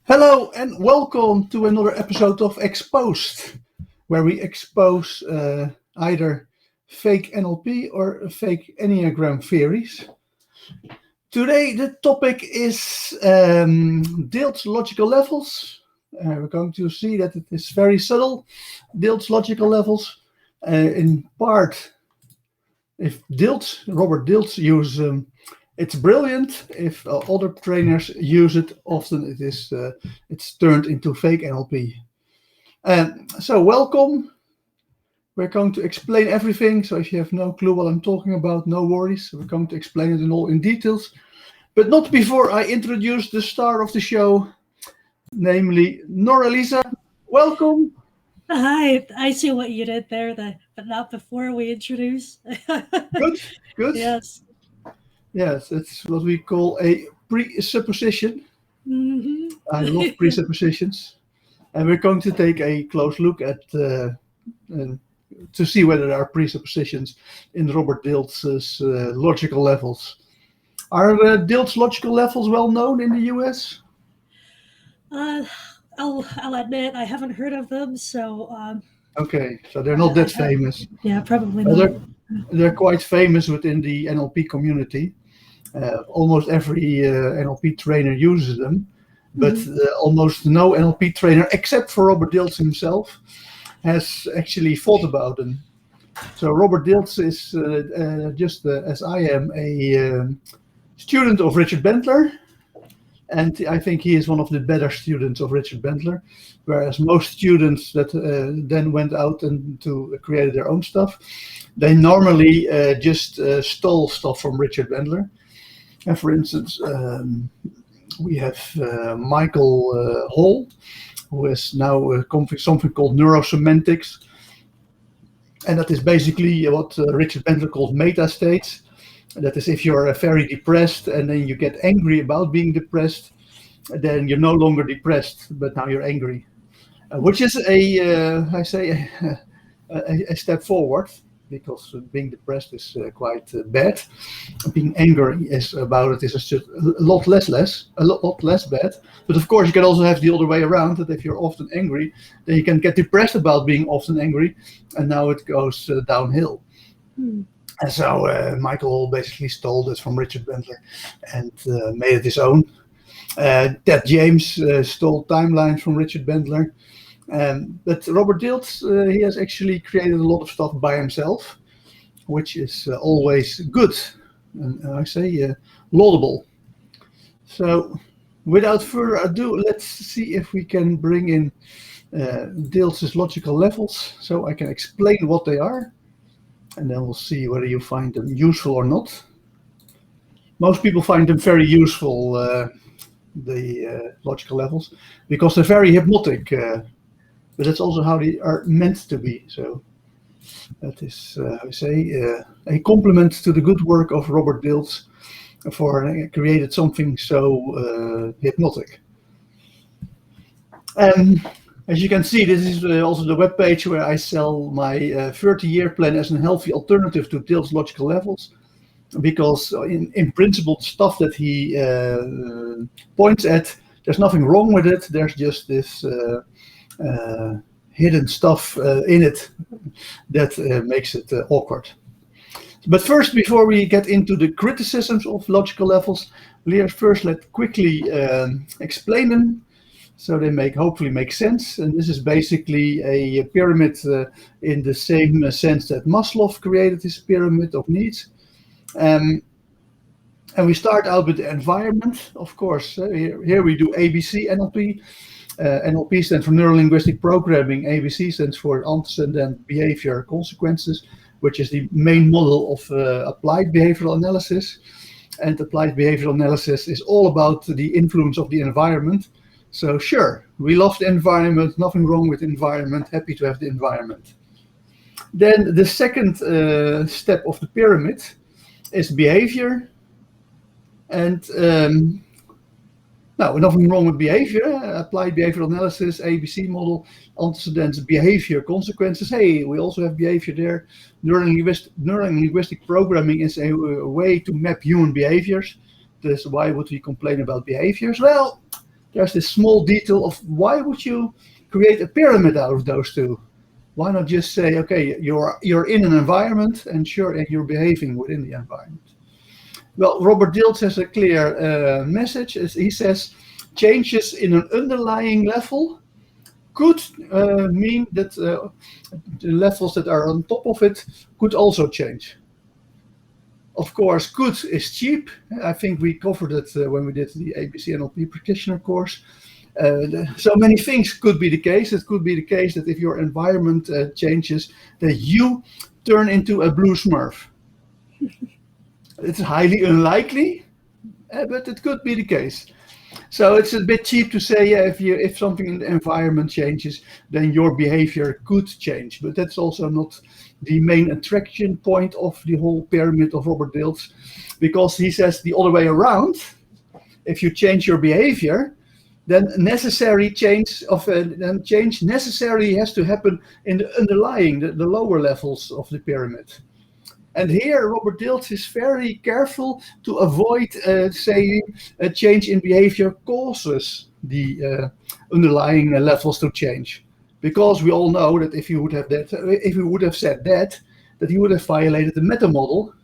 Hello and welcome to another episode of Exposed, where we expose either fake NLP or fake Enneagram theories. Today the topic is Dilts Logical Levels. We're going to see that it is very subtle, Dilts Logical Levels. In part, if Robert Dilts uses them, it's brilliant. If other trainers use it, often it's turned into fake NLP. So welcome. We're going to explain everything. So if you have no clue what I'm talking about, no worries. We're going to explain it in details, but not before I introduce the star of the show, namely Nora-Lisa. Welcome. Hi, I see what you did there, but not before we introduce. Good. Yes, it's what we call a presupposition. Mm-hmm. I love presuppositions. And we're going to take a close look at to see whether there are presuppositions in Robert Dilts' logical levels. Are Dilts' logical levels well known in the US? I'll admit I haven't heard of them, so. Okay, so they're not that famous. Yeah, probably not. They're quite famous within the NLP community. Almost every NLP trainer uses them, but almost no NLP trainer, except for Robert Dilts himself, has actually thought about them. So Robert Dilts is just as I am a student of Richard Bandler, and I think he is one of the better students of Richard Bandler, whereas most students that then went out and created their own stuff, they normally just stole stuff from Richard Bandler. And for instance, we have Michael Hall, who is now something called neurosemantics. And that is basically what Richard Bandler calls meta states. That is, if you're very depressed and then you get angry about being depressed, then you're no longer depressed, but now you're angry. Which is a step forward, because being depressed is quite bad. Being angry is just a lot less bad. But of course, you can also have the other way around, that if you're often angry, then you can get depressed about being often angry, and now it goes downhill. And so Michael Hall basically stole this from Richard Bandler and made it his own. Ted James stole timelines from Richard Bandler. But Robert Dilts, he has actually created a lot of stuff by himself, which is always good, and I say laudable. So without further ado, let's see if we can bring in Dilts' logical levels so I can explain what they are, and then we'll see whether you find them useful or not. Most people find them very useful, the logical levels, because they're very hypnotic. But that's also how they are meant to be. So that is, a compliment to the good work of Robert Dilts for created something so hypnotic. As you can see, this is also the webpage where I sell my 30-year plan as a healthy alternative to Dilts' logical levels. Because in principle, the stuff that he points at, there's nothing wrong with it. There's just this hidden stuff in it that makes it awkward. But first, before we get into the criticisms of logical levels, let's quickly explain them so they hopefully make sense. And this is basically a pyramid in the same sense that Maslow created his pyramid of needs. And we start out with the environment, of course. Here we do ABC NLP. NLP stands for Neuro-Linguistic Programming. ABC stands for Antecedent Behavior Consequences, which is the main model of applied behavioral analysis. And applied behavioral analysis is all about the influence of the environment. So sure, we love the environment, nothing wrong with the environment, happy to have the environment. Then the second step of the pyramid is behavior. And no, nothing wrong with behavior. Applied behavioral analysis, ABC model, antecedents, behavior, consequences. Hey, we also have behavior there. Neuro-linguistic programming is a way to map human behaviors. Why would we complain about behaviors? Well, there's this small detail of why would you create a pyramid out of those two? Why not just say, okay, you're in an environment, and sure, and you're behaving within the environment. Well, Robert Dilts has a clear message. He says changes in an underlying level could mean that the levels that are on top of it could also change. Of course, good is cheap. I think we covered it when we did the ABC NLP practitioner course. So many things could be the case. It could be the case that if your environment changes, that you turn into a blue Smurf. It's highly unlikely, but it could be the case. So it's a bit cheap to say, yeah, if something in the environment changes, then your behavior could change. But that's also not the main attraction point of the whole pyramid of Robert Dilts, because he says the other way around. If you change your behavior, then change necessarily has to happen in the underlying, the lower levels of the pyramid. And here, Robert Dilts is very careful to avoid saying a change in behavior causes the underlying levels to change, because we all know that if he would have said that he would have violated the meta model,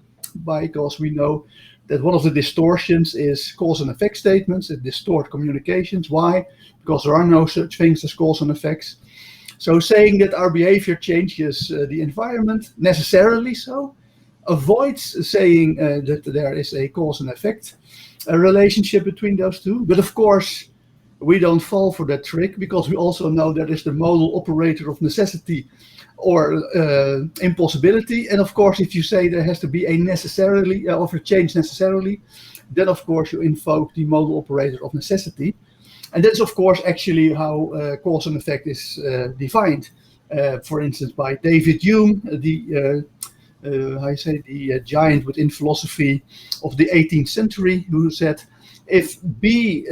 because we know that one of the distortions is cause and effect statements. It distort communications. Why? Because there are no such things as cause and effects. So saying that our behavior changes the environment necessarily so avoids saying that there is a cause and effect relationship between those two. But of course, we don't fall for that trick, because we also know that is the modal operator of necessity or impossibility. And of course, if you say there has to be a necessarily of a change necessarily, then of course you invoke the modal operator of necessity. And that's of course actually how cause and effect is defined. For instance, by David Hume, the giant within philosophy of the 18th century, who said, if B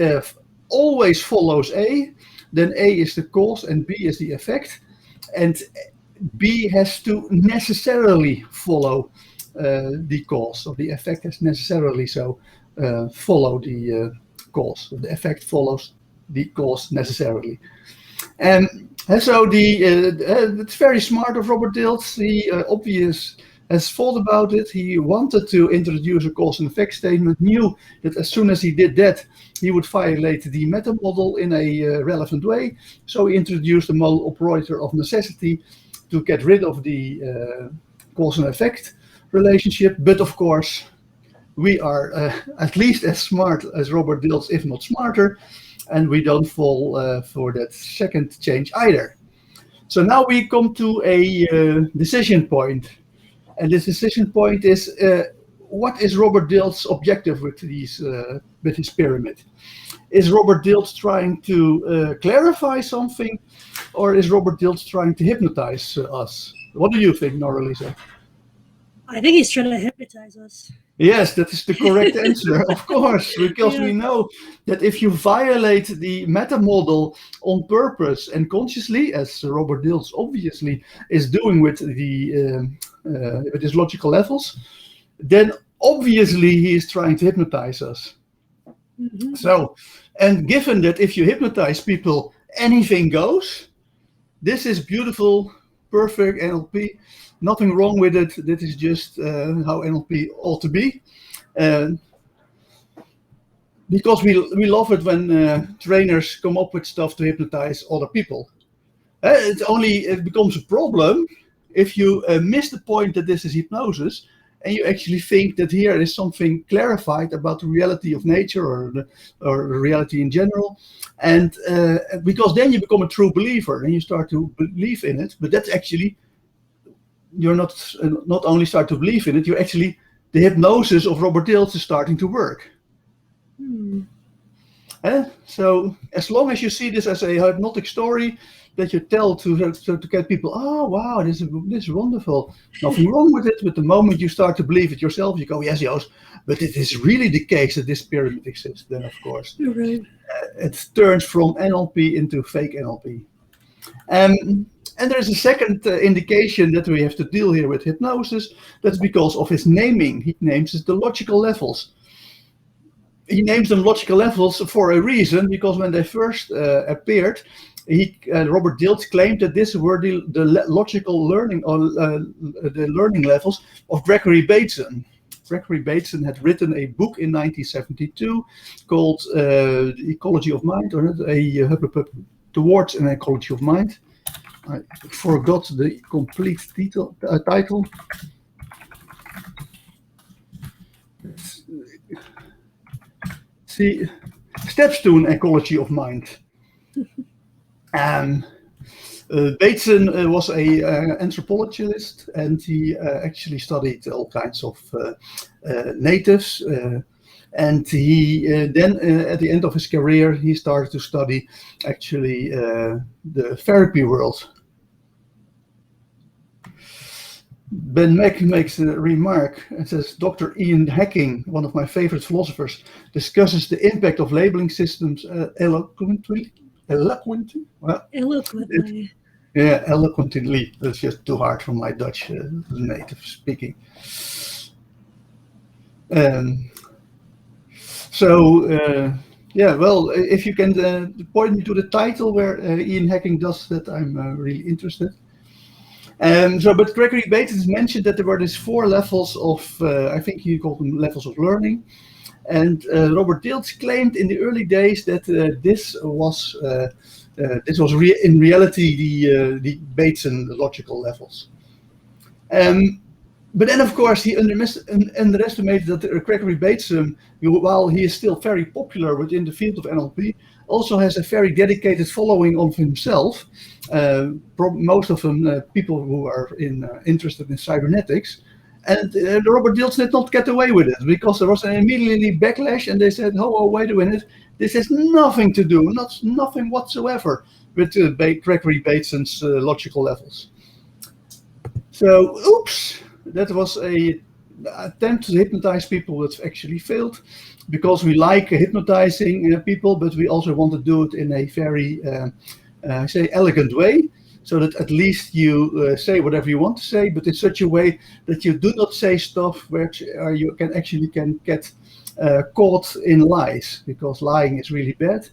always follows A, then A is the cause and B is the effect, and B has to necessarily follow the cause, or the effect has necessarily follow the cause. So the effect follows the cause necessarily. And so it's very smart of Robert Dilts. He has thought about it. He wanted to introduce a cause and effect statement, knew that as soon as he did that, he would violate the meta model in a relevant way. So he introduced the modal operator of necessity to get rid of the cause and effect relationship. But of course, we are at least as smart as Robert Dilts, if not smarter, and we don't fall for that second change either. So now we come to a decision point. And this decision point is, what is Robert Dilts' objective with his pyramid? Is Robert Dilts trying to clarify something, or is Robert Dilts trying to hypnotize us? What do you think, Nora-Lisa? I think he's trying to hypnotize us. Yes, that is the correct answer, of course, because we know that if you violate the meta model on purpose and consciously, as Robert Dilts obviously is doing with his logical levels, then obviously he is trying to hypnotize us. Mm-hmm. So, and given that if you hypnotize people, anything goes, this is beautiful, perfect NLP. Nothing wrong with it. That is just how NLP ought to be. Because we love it when trainers come up with stuff to hypnotize other people. It becomes a problem if you miss the point that this is hypnosis, and you actually think that here is something clarified about the reality of nature or reality in general. And because then you become a true believer and you start to believe in it. But that's actually, you're not only start to believe in it, you're actually, the hypnosis of Robert Dilts is starting to work. So as long as you see this as a hypnotic story that you tell to get people, oh wow, this is wonderful, nothing wrong with it. But the moment you start to believe it yourself, you go, yes, but it is really the case that this pyramid exists. Then of course, it turns from NLP into fake NLP. And there's a second indication that we have to deal here with hypnosis. That's because of his naming. He names it the logical levels. he names them logical levels for a reason, because when they first appeared, Robert Dilts claimed that these were the logical learning, or the learning levels of Gregory Bateson. Gregory Bateson had written a book in 1972 called The Ecology of Mind, or Towards an Ecology of Mind. I forgot the complete title. See, Steps to an Ecology of Mind. And Bateson was an anthropologist, and he actually studied all kinds of natives. And he then, at the end of his career, he started to study actually the therapy world. Ben Mack makes a remark and says, Dr. Ian Hacking, one of my favorite philosophers, discusses the impact of labeling systems eloquently. Well, Eloquently. Eloquently. That's just too hard for my Dutch native speaking. Well, if you can point me to the title where Ian Hacking does that, I'm really interested. But Gregory Bateson mentioned that there were these 4 levels of, I think he called them levels of learning. And Robert Dilts claimed in the early days that this was in reality the Bateson logical levels. But then, of course, he underestimated that Gregory Bateson, while he is still very popular within the field of NLP, also has a very dedicated following of himself. Most of them people who are interested in cybernetics. And Robert Dilts did not get away with it, because there was an immediately backlash, and they said, oh, wait a minute, this has nothing to do, nothing whatsoever with Gregory Bateson's logical levels. So, oops, that was an attempt to hypnotize people that actually failed, because we like hypnotizing people, but we also want to do it in a very, elegant way, so that at least you say whatever you want to say, but in such a way that you do not say stuff where you can get caught in lies, because lying is really bad.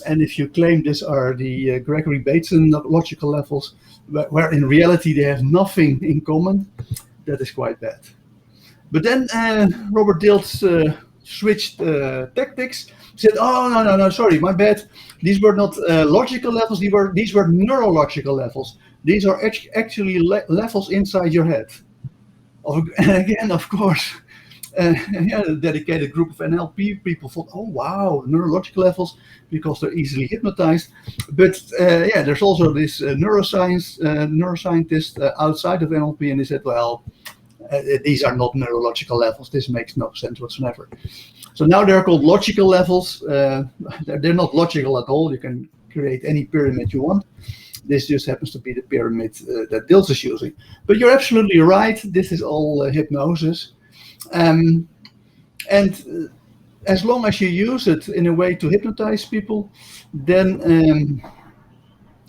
And if you claim these are the Gregory Bateson logical levels, where in reality they have nothing in common, that is quite bad. But then Robert Dilts switched tactics. Said, oh, no, sorry, my bad. These were not logical levels, these were neurological levels. These are actually levels inside your head. And again, of course, a dedicated group of NLP people thought, oh wow, neurological levels, because they're easily hypnotized. But there's also this neuroscientist outside of NLP, and they said, well, these are not neurological levels. This makes no sense whatsoever. So now they're called logical levels. They're not logical at all. You can create any pyramid you want. This just happens to be the pyramid that Dilts is using. But you're absolutely right. This is all hypnosis. And as long as you use it in a way to hypnotize people, then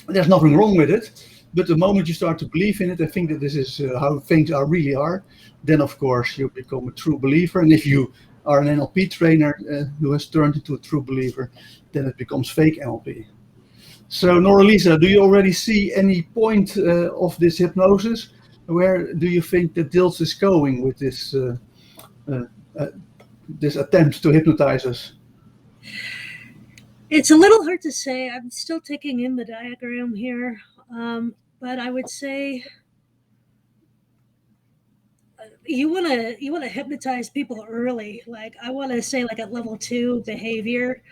there's nothing wrong with it. But the moment you start to believe in it and think that this is how things really are, then of course you become a true believer. And if you are an NLP trainer who has turned into a true believer, then it becomes fake NLP. So Nora-Lisa, do you already see any point of this hypnosis? Where do you think that Dilts is going with this this attempt to hypnotize us? It's a little hard to say. I'm still taking in the diagram here, but I would say you want to hypnotize people early. Like I want to say, like at level 2 behavior,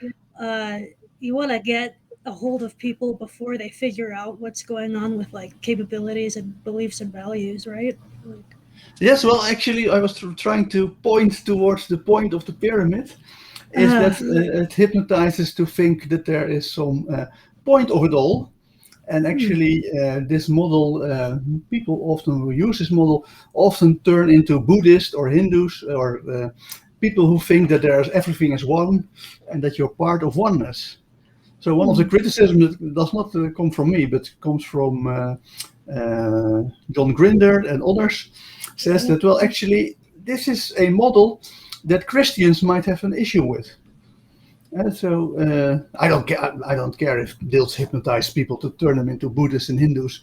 you want to get a hold of people before they figure out what's going on with like capabilities and beliefs and values, right? Like, yes, well, actually, I was trying to point towards the point of the pyramid. Is that it hypnotizes to think that there is some point of it all. And actually, this model, people often who use this model often turn into Buddhists or Hindus or people who think that everything is one and that you're part of oneness. So one of the criticisms that does not come from me, but comes from John Grinder and others, says that, well, actually, this is a model that Christians might have an issue with. I don't care. I don't care if Dilts hypnotize people to turn them into Buddhists and Hindus,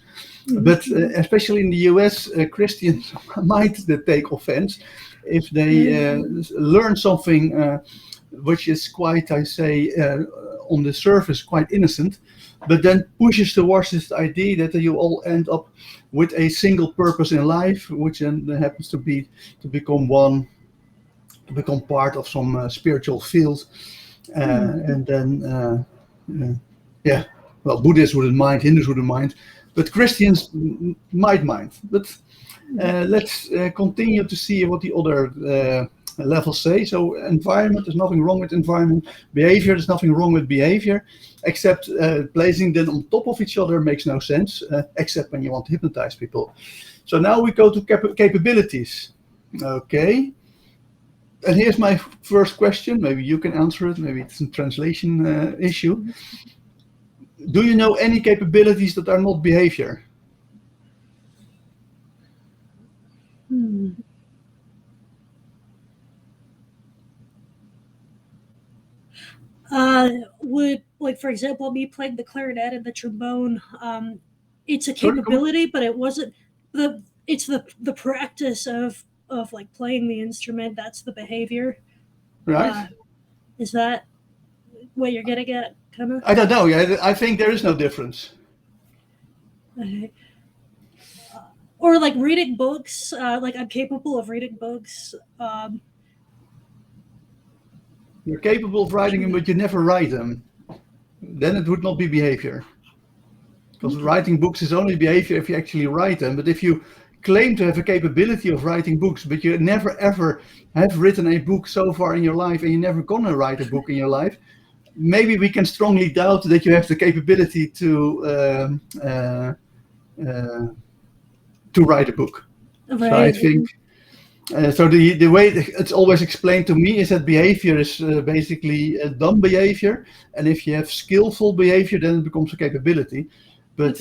but especially in the U.S., Christians might take offense if they learn something which is quite, I say, on the surface quite innocent, but then pushes towards this idea that you all end up with a single purpose in life, which then happens to be to become one, to become part of some spiritual field. And then, well, Buddhists wouldn't mind, Hindus wouldn't mind, but Christians might mind. But let's continue to see what the other levels say. So environment, there's nothing wrong with environment. Behavior, there's nothing wrong with behavior, except placing them on top of each other makes no sense, except when you want to hypnotize people. So now we go to capabilities. Okay. And here's my first question. Maybe you can answer it. Maybe it's a translation issue. Do you know any capabilities that are not behavior? Would, like, for example, me playing the clarinet and the trombone, it's a capability, but it wasn't it's the practice of like playing the instrument. That's the behavior. Right. Is that what you're getting at, kind of? I don't know. I think there is no difference. Okay. Or like reading books, like I'm capable of reading books. You're capable of writing them, but you never write them. Then it would not be behavior. Because writing books is only behavior if you actually write them. But if you claim to have a capability of writing books, but you never ever have written a book so far in your life, and you're never gonna write a book in your life, maybe we can strongly doubt that you have the capability to write a book. Right. So I think so. The way it's always explained to me is that behavior is basically dumb behavior, and if you have skillful behavior, then it becomes a capability. But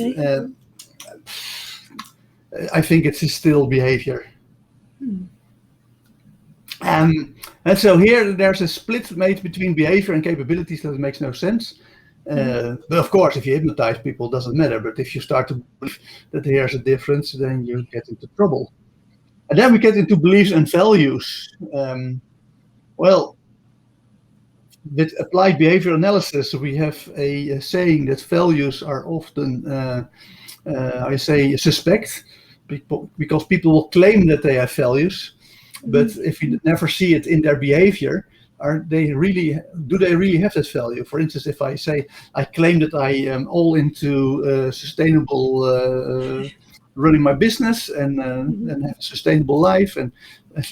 I think it's still behavior. And so here there's a split made between behavior and capabilities that makes no sense. But of course, if you hypnotize people, it doesn't matter. But if you start to believe that there's a difference, then you get into trouble. And then we get into beliefs and values. Well, with applied behavior analysis, we have a saying that values are often, I say, suspect, because people will claim that they have values, but if you never see it in their behavior, do they really have that value? For instance, if I say I claim that I am all into sustainable running my business and have a sustainable life and as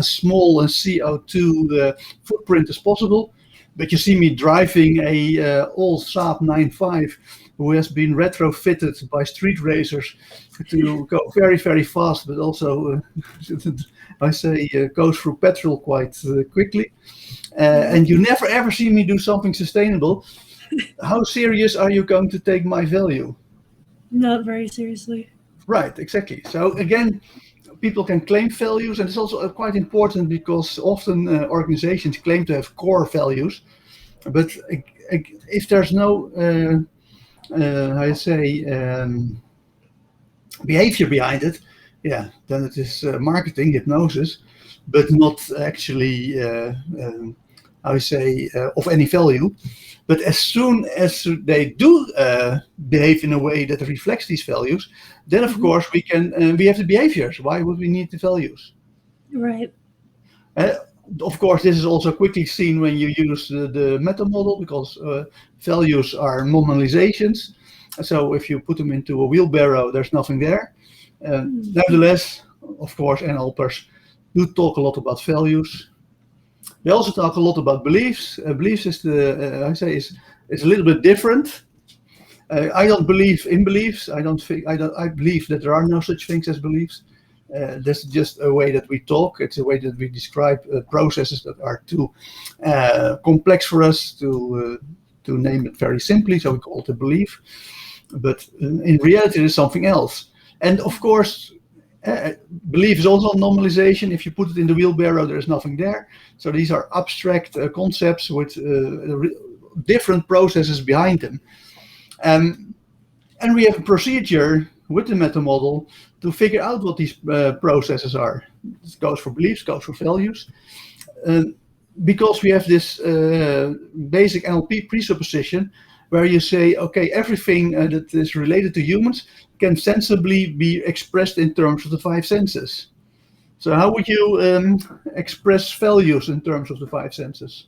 small a CO2 footprint as possible, but you see me driving a old Saab 9.5 who has been retrofitted by street racers to go very, very fast, but also I say goes through petrol quite quickly. And you never ever see me do something sustainable. How serious are you going to take my value? Not very seriously. Right, exactly. So again, people can claim values, and it's also quite important because often organizations claim to have core values, but if there's no, behavior behind it, then it is marketing, hypnosis, but not actually, of any value. But as soon as they do behave in a way that reflects these values, then of course we have the behaviors. Why would we need the values? Right. Of course, this is also quickly seen when you use the meta model, because values are normalizations. So if you put them into a wheelbarrow, there's nothing there. Nevertheless, of course, NLPers do talk a lot about values. They also talk a lot about beliefs. Beliefs is is a little bit different. I don't believe in beliefs. I believe that there are no such things as beliefs. That's just a way that we talk. It's a way that we describe processes that are too complex for us to name it very simply. So we call it a belief. But in reality, it is something else. And of course, Belief is also normalization. If you put it in the wheelbarrow, there is nothing there. So these are abstract concepts with different processes behind them. And we have a procedure with the meta model to figure out what these processes are. This goes for beliefs, goes for values. Because we have this basic NLP presupposition where you say, okay, everything that is related to humans can sensibly be expressed in terms of the 5 senses. So how would you express values in terms of the 5 senses?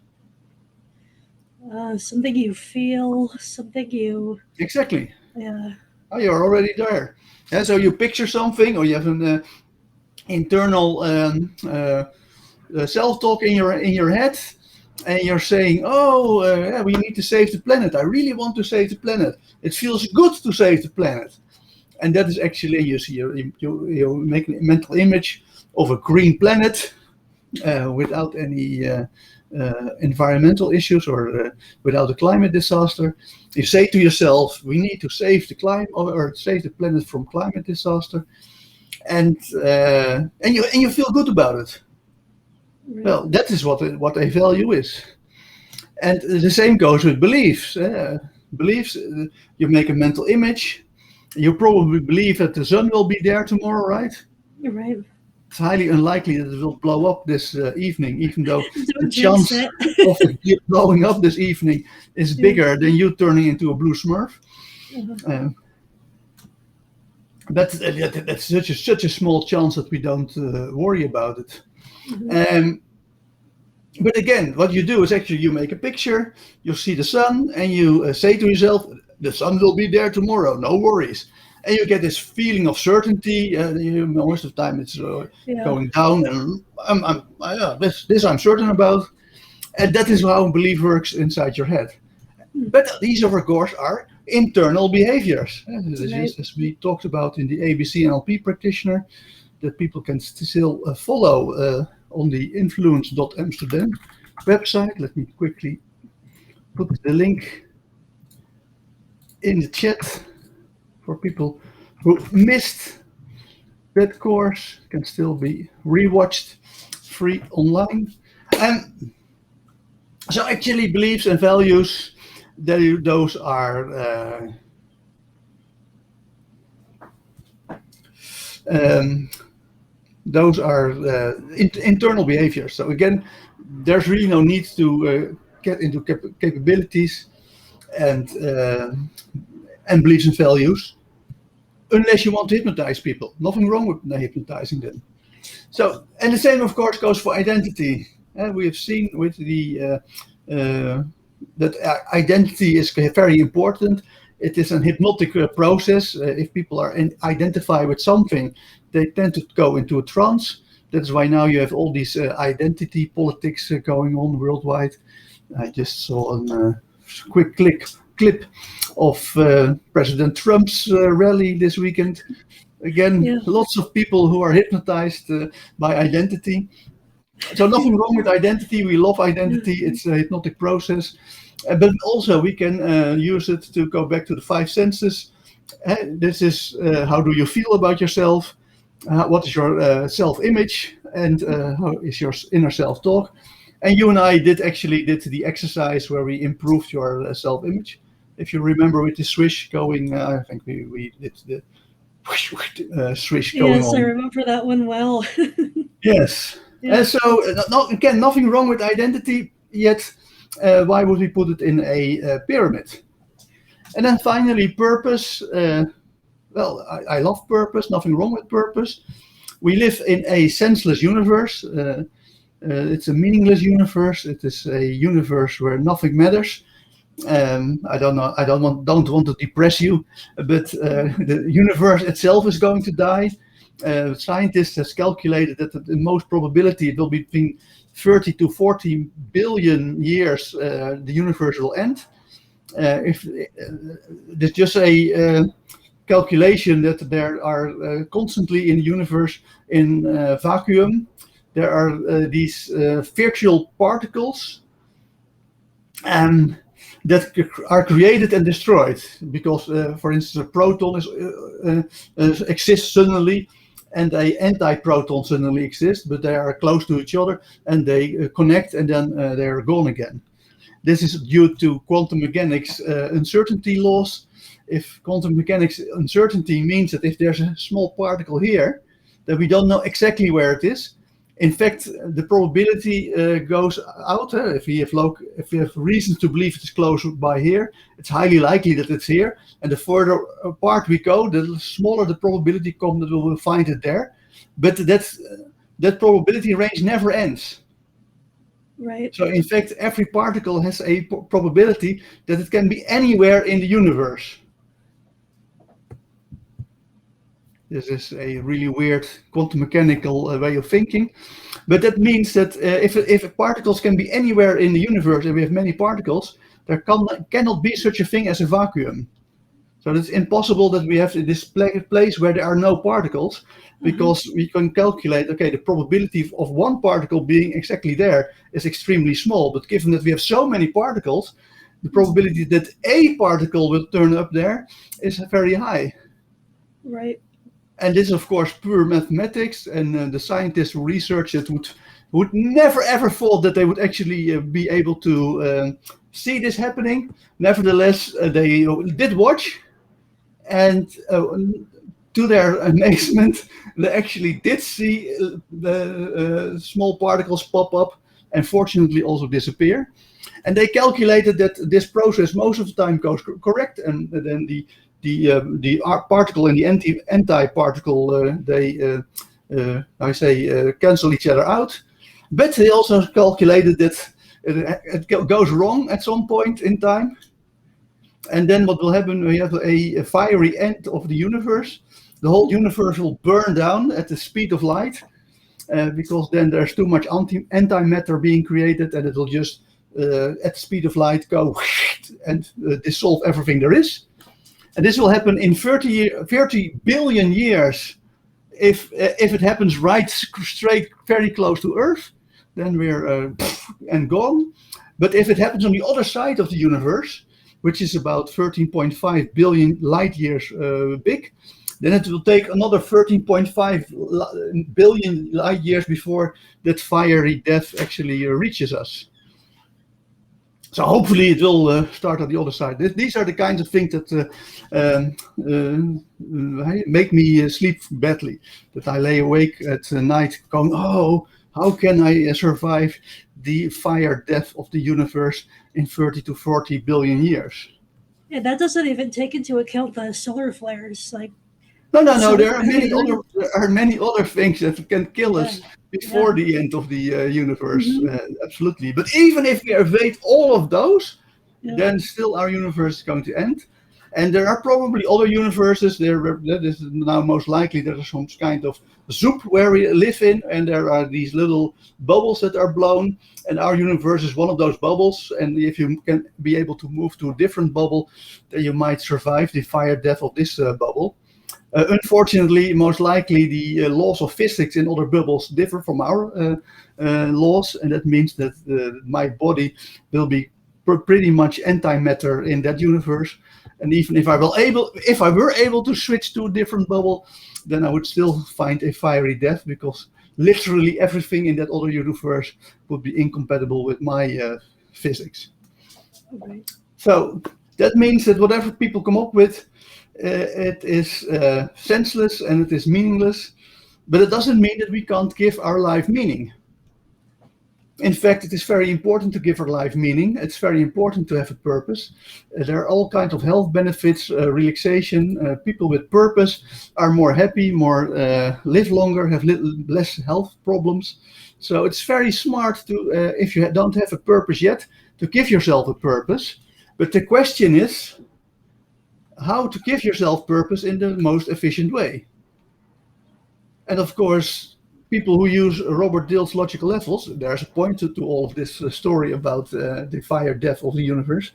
Something you feel, something you... Exactly. Yeah. Oh, you're already there. Yeah, so you picture something, or you have an internal self-talk in your head, and you're saying, oh, yeah, we need to save the planet. I really want to save the planet. It feels good to save the planet. And that is actually, you see, you make a mental image of a green planet without any environmental issues or without a climate disaster. You say to yourself, we need to save the climate or save the planet from climate disaster, and you feel good about it. Right. Well, that is what a value is. And the same goes with beliefs. Beliefs, you make a mental image. You probably believe that the sun will be there tomorrow, right? You're right. It's highly unlikely that it will blow up this evening, even though the chance of it blowing up this evening is bigger than you turning into a blue Smurf. That's such a small chance that we don't worry about it. But again, what you do is actually you make a picture, you see the sun, and you say to yourself, the sun will be there tomorrow, no worries. And you get this feeling of certainty. Most of the time it's going down, and this I'm certain about. And that is how belief works inside your head. But these, of course, are internal behaviors. As we talked about in the ABC NLP practitioner, that people can still follow on the influence.amsterdam website. Let me quickly put the link in the chat for people who missed that course. Can still be rewatched free online. And so actually beliefs and values, those are internal behaviors. So again, there's really no need to get into capabilities and beliefs and values, unless you want to hypnotize people. Nothing wrong with hypnotizing them. So, and the same, of course, goes for identity. We have seen with the that identity is very important. It is a hypnotic process. If people are identify with something, they tend to go into a trance. That's why now you have all these identity politics going on worldwide. I just saw a quick clip of President Trump's rally this weekend. Again, lots of people who are hypnotized by identity. So nothing wrong with identity. We love identity. It's a hypnotic process. But also we can use it to go back to the 5 senses. This is how do you feel about yourself? What is your self-image? And how is your inner self-talk? And you and I did the exercise where we improved your self-image. If you remember with the swish going, I think we did the swish going on. Yes, I remember that one well. Yes. And so, again, nothing wrong with identity, yet why would we put it in a pyramid? And then finally, purpose. Well, I love purpose, nothing wrong with purpose. We live in a senseless universe. It's a meaningless universe. It is a universe where nothing matters. I don't know. I don't want to depress you, but the universe itself is going to die. Scientists have calculated that the most probability it will be between 30 to 40 billion years the universe will end. If there's just a calculation that there are constantly in the universe in vacuum, there are these virtual particles that are created and destroyed because, for instance, a proton exists suddenly and a antiproton suddenly exists, but they are close to each other and they connect, and then they're gone again. This is due to quantum mechanics uncertainty laws. If quantum mechanics uncertainty means that if there's a small particle here, that we don't know exactly where it is. In fact, the probability goes out. If we have reasons to believe it's close by here, it's highly likely that it's here. And the further apart we go, the smaller the probability comes that we will find it there. But that probability range never ends. Right. So in fact, every particle has a probability that it can be anywhere in the universe. This is a really weird quantum mechanical way of thinking, but that means that if particles can be anywhere in the universe and we have many particles, there cannot be such a thing as a vacuum. So it's impossible that we have this place where there are no particles, because we can calculate, okay, the probability of one particle being exactly there is extremely small, but given that we have so many particles, the probability that a particle will turn up there is very high. Right. And this is, of course, pure mathematics, and the scientists who research it would never ever thought that they would actually be able to see this happening. Nevertheless, they did watch, and to their amazement, they actually did see the small particles pop up and fortunately also disappear. And they calculated that this process most of the time goes correct, and then the particle and the anti-particle they cancel each other out. But they also calculated that it goes wrong at some point in time, and then what will happen? We have a fiery end of the universe. The whole universe will burn down at the speed of light, because then there's too much antimatter being created, and it will just at the speed of light go and dissolve everything there is. And this will happen in 30 billion years. If it happens right straight, very close to Earth, then we're and gone. But if it happens on the other side of the universe, which is about 13.5 billion light years big, then it will take another 13.5 billion light years before that fiery death actually reaches us. So hopefully it will start on the other side. These are the kinds of things that make me sleep badly. That I lay awake at night going, oh, how can I survive the fire death of the universe in 30 to 40 billion years? Yeah, that doesn't even take into account the solar flares. Like, no. There are many other things that can kill us before the end of the universe. Absolutely. But even if we evade all of those, then still our universe is going to end. And there are probably other universes. That is now most likely there is some kind of soup where we live in, and there are these little bubbles that are blown, and our universe is one of those bubbles. And if you can be able to move to a different bubble, then you might survive the fire death of this bubble. Unfortunately, most likely the laws of physics in other bubbles differ from our laws, and that means that my body will be pretty much antimatter in that universe. And even if I were able to switch to a different bubble, then I would still find a fiery death, because literally everything in that other universe would be incompatible with my physics. Okay. So that means that whatever people come up with, it is senseless and it is meaningless, but it doesn't mean that we can't give our life meaning. In fact, it is very important to give our life meaning. It's very important to have a purpose. There are all kinds of health benefits, relaxation. People with purpose are more happy, live longer, have less health problems. So it's very smart to, if you don't have a purpose yet, to give yourself a purpose. But the question is, how to give yourself purpose in the most efficient way. And of course, people who use Robert Dilts Logical Levels, there's a point to all of this story about the fire death of the universe,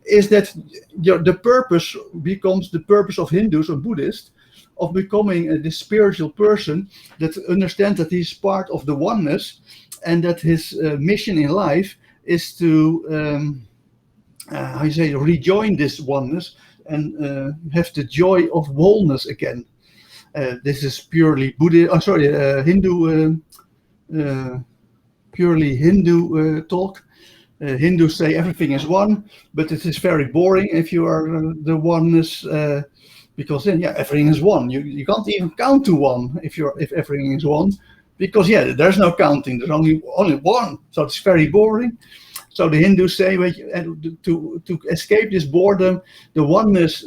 is that the purpose becomes the purpose of Hindus or Buddhists, of becoming this spiritual person that understands that he's part of the oneness, and that his mission in life is to, rejoin this oneness and have the joy of wholeness again. This is purely Hindu, purely Hindu talk. Hindus say everything is one, but it is very boring if you are the oneness, because then everything is one. You can't even count to one if everything is one, because there's no counting. There's only one, so it's very boring. So the Hindus say, to escape this boredom, the oneness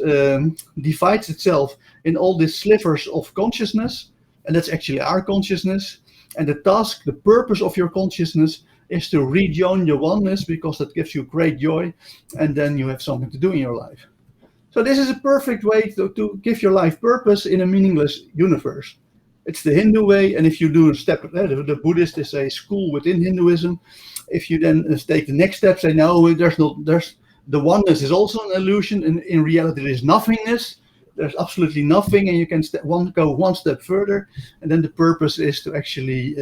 divides itself in all these slivers of consciousness, and that's actually our consciousness. And the purpose of your consciousness is to rejoin your oneness, because that gives you great joy, and then you have something to do in your life. So this is a perfect way to give your life purpose in a meaningless universe. It's the Hindu way, and if you do a step, the Buddhist is a school within Hinduism. If you then take the next step, say no, the oneness is also an illusion, and in reality there is nothingness. There's absolutely nothing, and you can go one step further, and then the purpose is to actually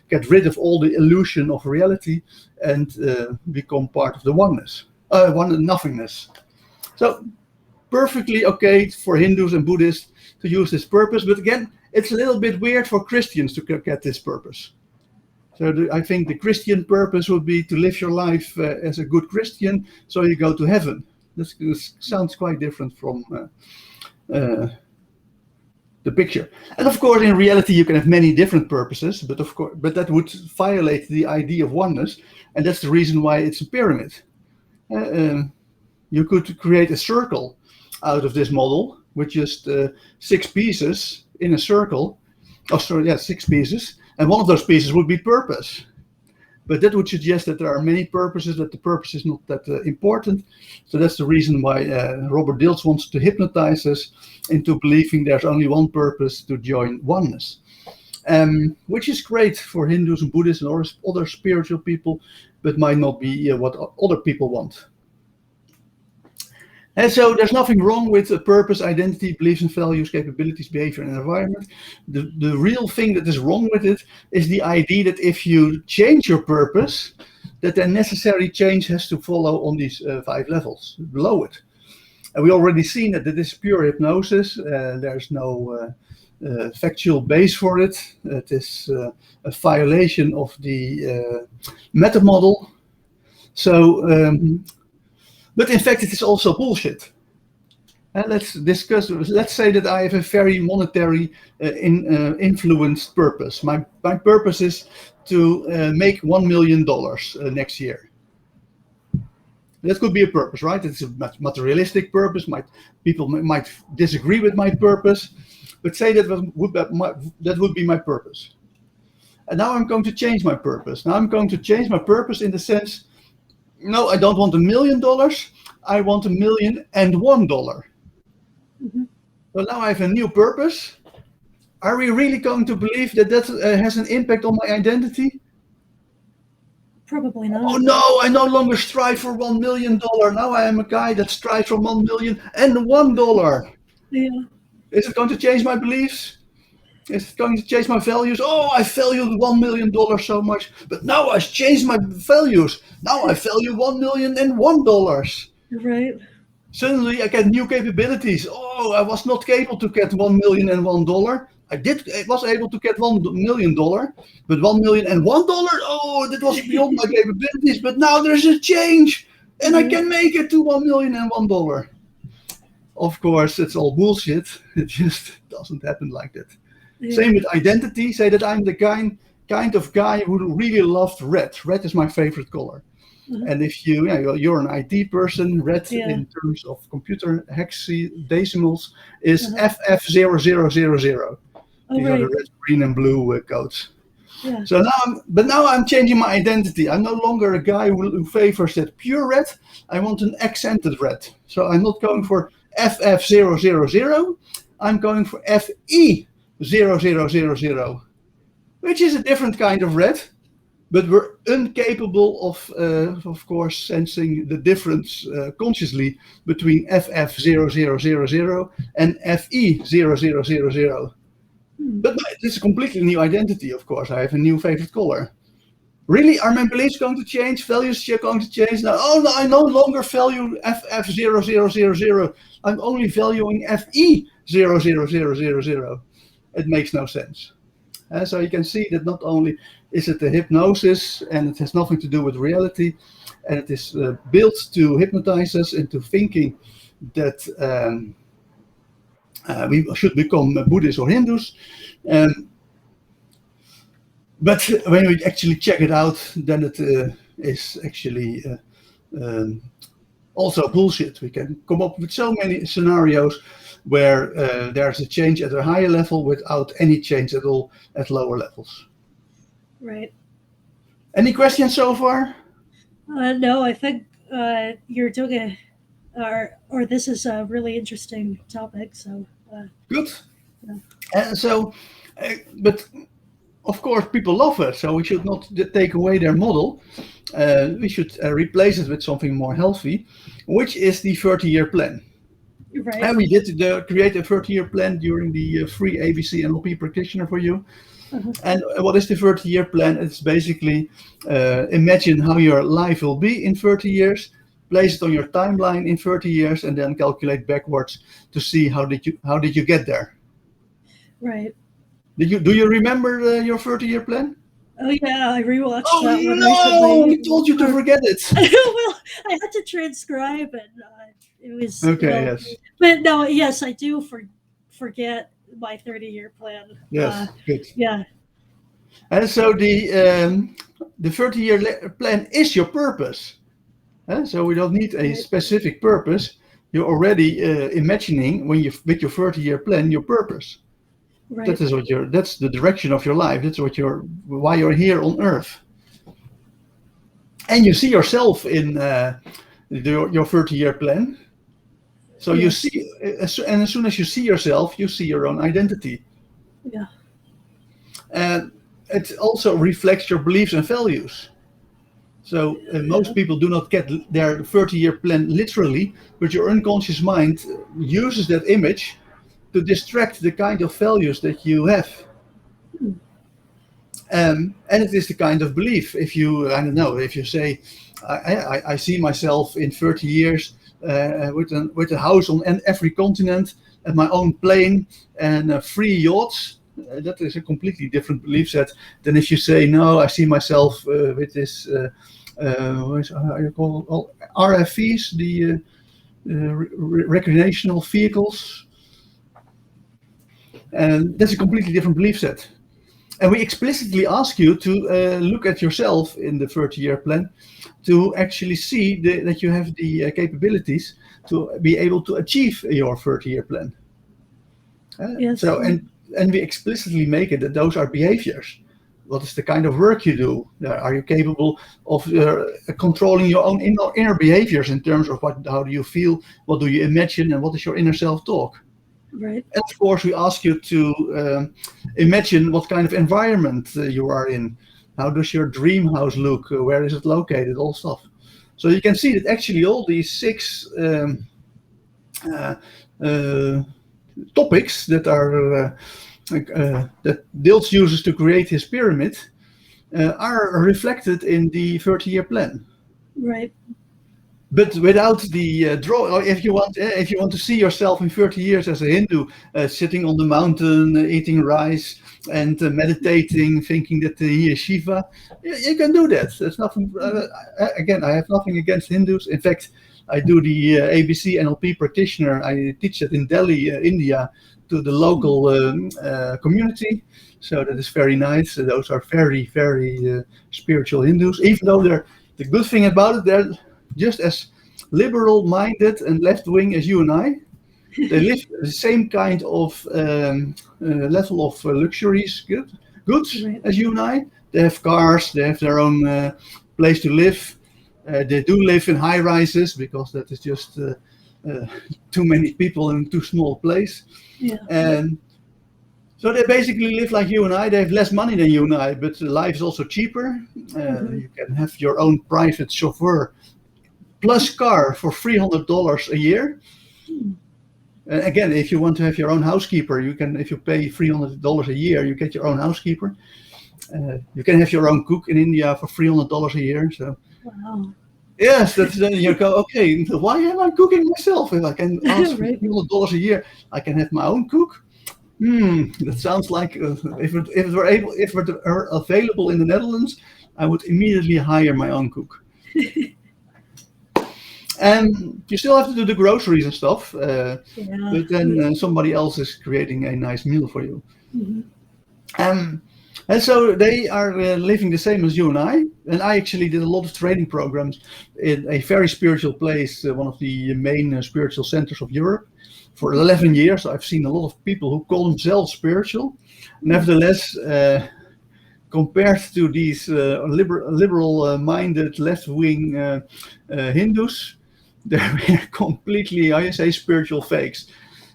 get rid of all the illusion of reality and become part of the oneness, nothingness. So perfectly okay for Hindus and Buddhists to use this purpose, but again, it's a little bit weird for Christians to get this purpose. So I think the Christian purpose would be to live your life as a good Christian, so you go to heaven. This sounds quite different from the picture. And of course, in reality, you can have many different purposes, but that would violate the idea of oneness, and that's the reason why it's a pyramid. You could create a circle out of this model with just 6 pieces in a circle. 6 pieces. And one of those pieces would be purpose. But that would suggest that there are many purposes, that the purpose is not that important. So that's the reason why Robert Dilts wants to hypnotize us into believing there's only one purpose, to join oneness. Which is great for Hindus and Buddhists and other spiritual people, but might not be what other people want. And so there's nothing wrong with a purpose, identity, beliefs and values, capabilities, behavior and environment. The real thing that is wrong with it is the idea that if you change your purpose, that the necessary change has to follow on these 5 levels below it. And we already seen that this is pure hypnosis. There's no factual base for it. It is a violation of the meta model. So, but in fact, it is also bullshit. Let's discuss. Let's say that I have a very monetary influenced purpose. My purpose is to make $1 million next year. That could be a purpose, right? It's a materialistic purpose. People might disagree with my purpose, but say that would be my purpose. And now I'm going to change my purpose. Now I'm going to change my purpose in the sense, no, I don't want $1 million. I want $1,000,001. Mm-hmm. So now I have a new purpose. Are we really going to believe that has an impact on my identity? Probably not. Oh no, I no longer strive for $1 million. Now I am a guy that strives for $1,000,001. Yeah. Is it going to change my beliefs? Is it going to change my values? Oh, I value $1 million so much, but now I've changed my values. Now I value $1,000,001. Right. Suddenly I get new capabilities. Oh, I was not able to get $1,000,001. I was able to get $1 million, but $1,000,001. Oh, that was beyond my capabilities. But now there's a change, and I can make it to $1,000,001. Of course, it's all bullshit. It just doesn't happen like that. Yeah. Same with identity. Say that I'm the kind of guy who really loved red. Red is my favorite color. Mm-hmm. And if you're an IT person, red in terms of computer hexadecimals is FF0000. These are the red, green, and blue codes. Yeah. So now I'm changing my identity. I'm no longer a guy who favors that pure red. I want an accented red. So I'm not going for FF000. I'm going for FE0000, which is a different kind of red, but we're incapable of course, sensing the difference consciously between FF0000 and FE0000. But it's a completely new identity, of course. I have a new favorite color. Really? Are my beliefs going to change? Values are going to change? Now, I no longer value FF0000. I'm only valuing FE0000. it makes no sense. So you can see that not only is it a hypnosis and it has nothing to do with reality, and it is built to hypnotize us into thinking that we should become Buddhists or Hindus. But when we actually check it out, then it is actually also bullshit. We can come up with so many scenarios where there's a change at a higher level without any change at all at lower levels. Right. Any questions so far? No, I think you're doing or this is a really interesting topic. So Good. Yeah. But of course, people love it, so we should not take away their model. We should replace it with something more healthy, which is the 30-year plan. Right. And we did create a 30-year plan during the free ABC NLP practitioner for you. And what is the 30-year plan? It's basically imagine how your life will be in 30 years, place it on your timeline in 30 years, and then calculate backwards to see how did you get there. Right. Do you remember your 30-year plan? Oh yeah, I rewatched that one recently. recently. We told you to forget it. Well, I had to transcribe it. It was okay. Yes. But no, yes, I do forget my 30-year plan. Yes. Good. Yeah. And so the 30-year plan is your purpose. So we don't need a specific purpose. You're already imagining with your 30-year plan your purpose. Right. That's the direction of your life. That's why you're here on Earth. And you see yourself in your 30-year plan. So you see, and as soon as you see yourself, you see your own identity. Yeah. And it also reflects your beliefs and values. So most people do not get their 30-year plan literally, but your unconscious mind uses that image to distract the kind of values that you have. And it is the kind of belief. If you say, I see myself in 30 years with a house on every continent, and my own plane, and 3 yachts, that is a completely different belief set than if you say, no, I see myself with this, how you call it, RFVs, the recreational vehicles. And that's a completely different belief set. And we explicitly ask you to look at yourself in the 30-year plan to actually see that you have the capabilities to be able to achieve your 30-year plan. Yes. So, and we explicitly make it that those are behaviors. What is the kind of work you do? Are you capable of controlling your own inner behaviors in terms of how do you feel, what do you imagine, and what is your inner self-talk? Right. And of course, we ask you to imagine what kind of environment you are in. How does your dream house look? Where is it located? All stuff. So you can see that actually all these 6 topics that are that Dilts uses to create his pyramid are reflected in the 30-year plan. Right. But without the draw, if you want to see yourself in 30 years as a Hindu, sitting on the mountain, eating rice, and meditating, thinking that he is Shiva, you can do that. There's nothing. Again, I have nothing against Hindus. In fact, I do the ABC NLP practitioner. I teach it in Delhi, India, to the local community. So that is very nice. Those are very, very spiritual Hindus. Even though the good thing about it, they're just as liberal-minded and left-wing as you and I. They live the same kind of level of luxuries, goods Right. as you and I. They have cars, they have their own place to live. They do live in high-rises because that is just too many people in too small a place. Yeah. And so they basically live like you and I. They have less money than you and I, but life is also cheaper. You can have your own private chauffeur plus car for $300 a year. Again, if you want to have your own housekeeper, you can. If you pay $300 a year, you get your own housekeeper. You can have your own cook in India for $300 a year. So, wow. Yes, that's then you go. Okay, why am I cooking myself? If I can ask for Right. $300 a year, I can have my own cook. That sounds like if it were available in the Netherlands, I would immediately hire my own cook. And you still have to do the groceries and stuff, Yeah. but then somebody else is creating a nice meal for you. And so they are living the same as you and I actually did a lot of training programs in a very spiritual place, one of the main spiritual centers of Europe. For 11 years, I've seen a lot of people who call themselves spiritual. Nevertheless, compared to these liberal-minded left-wing Hindus, they were completely, how you say, spiritual fakes.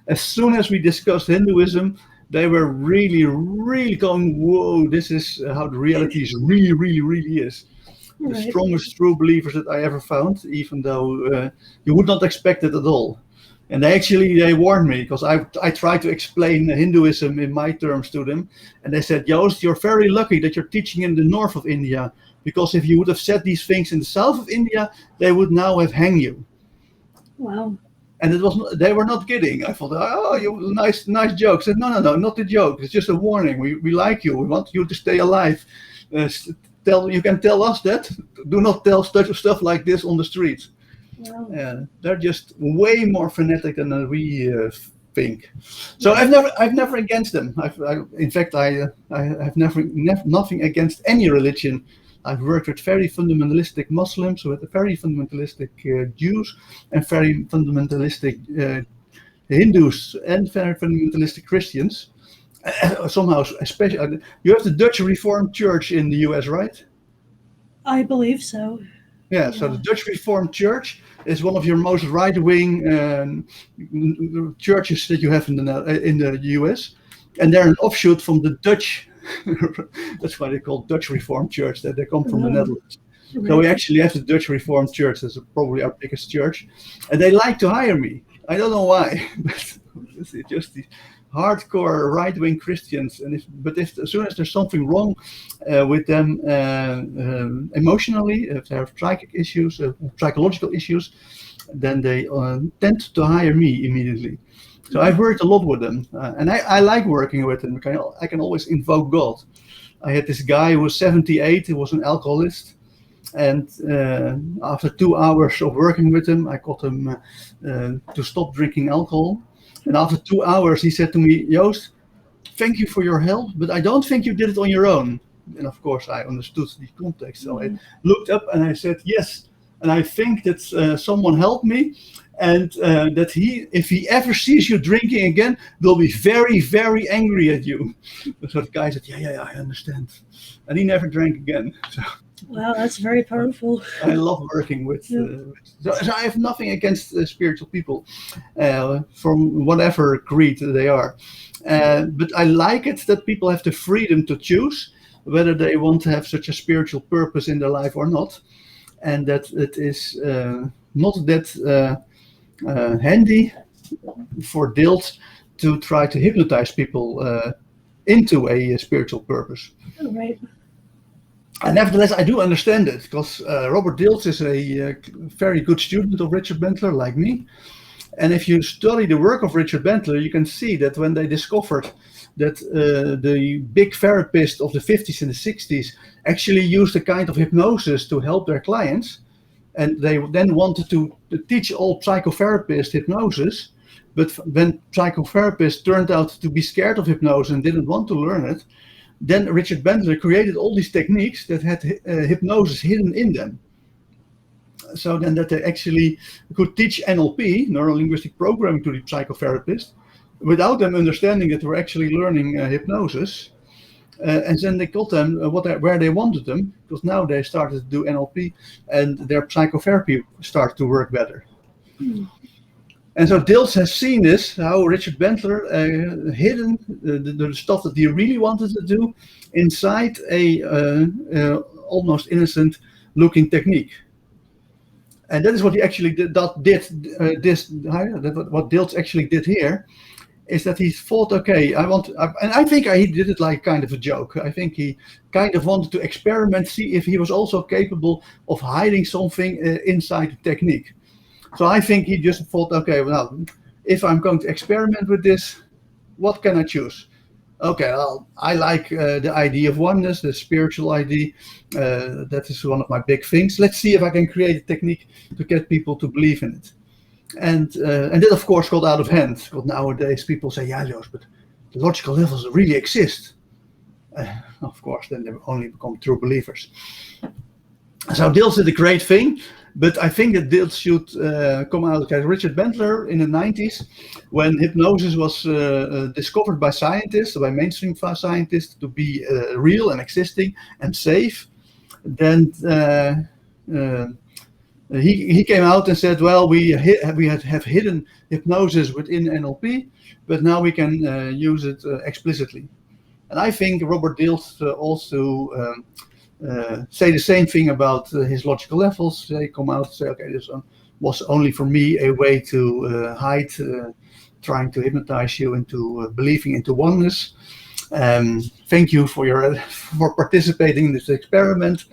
As soon as we discussed Hinduism, they were really, really going, whoa, this is how the reality is really, really, really is. Right. The strongest true believers that I ever found, even though you would not expect it at all. And they warned me, because I tried to explain Hinduism in my terms to them. And they said, Joost, you're very lucky that you're teaching in the north of India, because if you would have said these things in the south of India, they would now have hanged you. Wow. And they were not kidding. I thought, oh, you nice jokes. I said, no, not a joke. It's just a warning. We like you. We want you to stay alive. You can tell us that. Do not tell stuff like this on the street. Wow. They're just way more fanatic than we think. So I've never against them. In fact, I have nothing against any religion. I've worked with very fundamentalistic Muslims, with very fundamentalistic Jews, and very fundamentalistic Hindus, and very fundamentalistic Christians. Somehow, especially, you have the Dutch Reformed Church in the US, right? I believe so. Yeah, so the Dutch Reformed Church is one of your most right-wing churches that you have in the US, and they're an offshoot from the Dutch. That's why they call Dutch Reformed Church. That they come from the Netherlands. Right. So we actually have the Dutch Reformed Church. That's probably our biggest church, and they like to hire me. I don't know why, but it's just these hardcore right-wing Christians. And as soon as there's something wrong with them emotionally, if they have psychological issues, then they tend to hire me immediately. So I've worked a lot with them, and I like working with them. I can always invoke God. I had this guy who was 78. He was an alcoholist, and after 2 hours of working with him, I got him to stop drinking alcohol. And after 2 hours, he said to me, Joost, thank you for your help, but I don't think you did it on your own. And of course, I understood the context. So I looked up and I said, yes. And I think that someone helped me, and that if he ever sees you drinking again, will be very, very angry at you. So the guy said, yeah, I understand. And he never drank again. So, wow, that's very powerful. I love working with. So I have nothing against spiritual people, from whatever creed they are. But I like it that people have the freedom to choose whether they want to have such a spiritual purpose in their life or not. And that it is not that handy for Dilts to try to hypnotize people into a spiritual purpose. Oh, right. And nevertheless, I do understand it, because Robert Dilts is a very good student of Richard Bentler, like me. And if you study the work of Richard Bentler, you can see that when they discovered that the big therapists of the 50s and the 60s actually used a kind of hypnosis to help their clients, and they then wanted to teach all psychotherapists hypnosis, but when psychotherapists turned out to be scared of hypnosis and didn't want to learn it, then Richard Bentler created all these techniques that had hypnosis hidden in them. So then that they actually could teach NLP, Neuro-Linguistic Programming, to the psychotherapist without them understanding that we're actually learning hypnosis. And then they got them where they wanted them, because now they started to do NLP and their psychotherapy started to work better. And so Dilts has seen this, how Richard Bentler hidden the stuff that he really wanted to do inside a almost innocent looking technique. And that is what he actually did. What Dilts actually did here is that he thought, okay, and I think he did it like kind of a joke. I think he kind of wanted to experiment, see if he was also capable of hiding something inside the technique. So I think he just thought, okay, well, if I'm going to experiment with this, what can I choose? Okay, well, I like the idea of oneness, the spiritual idea. That is one of my big things. Let's see if I can create a technique to get people to believe in it. And that, of course, got out of hand. Because nowadays people say, yeah, Joost, but the logical levels really exist. Of course, then they only become true believers. So Dilts did a great thing. But I think that Dilts should come out. Okay, Richard Bandler in the 90s, when hypnosis was discovered by scientists, by mainstream scientists, to be real and existing and safe, then he came out and said, well, we have hidden hypnosis within NLP, but now we can use it explicitly. And I think Robert Dilts also say the same thing about his logical levels. They come out and say, okay, this was only for me a way to hide trying to hypnotize you into believing into oneness. Thank you for participating in this experiment.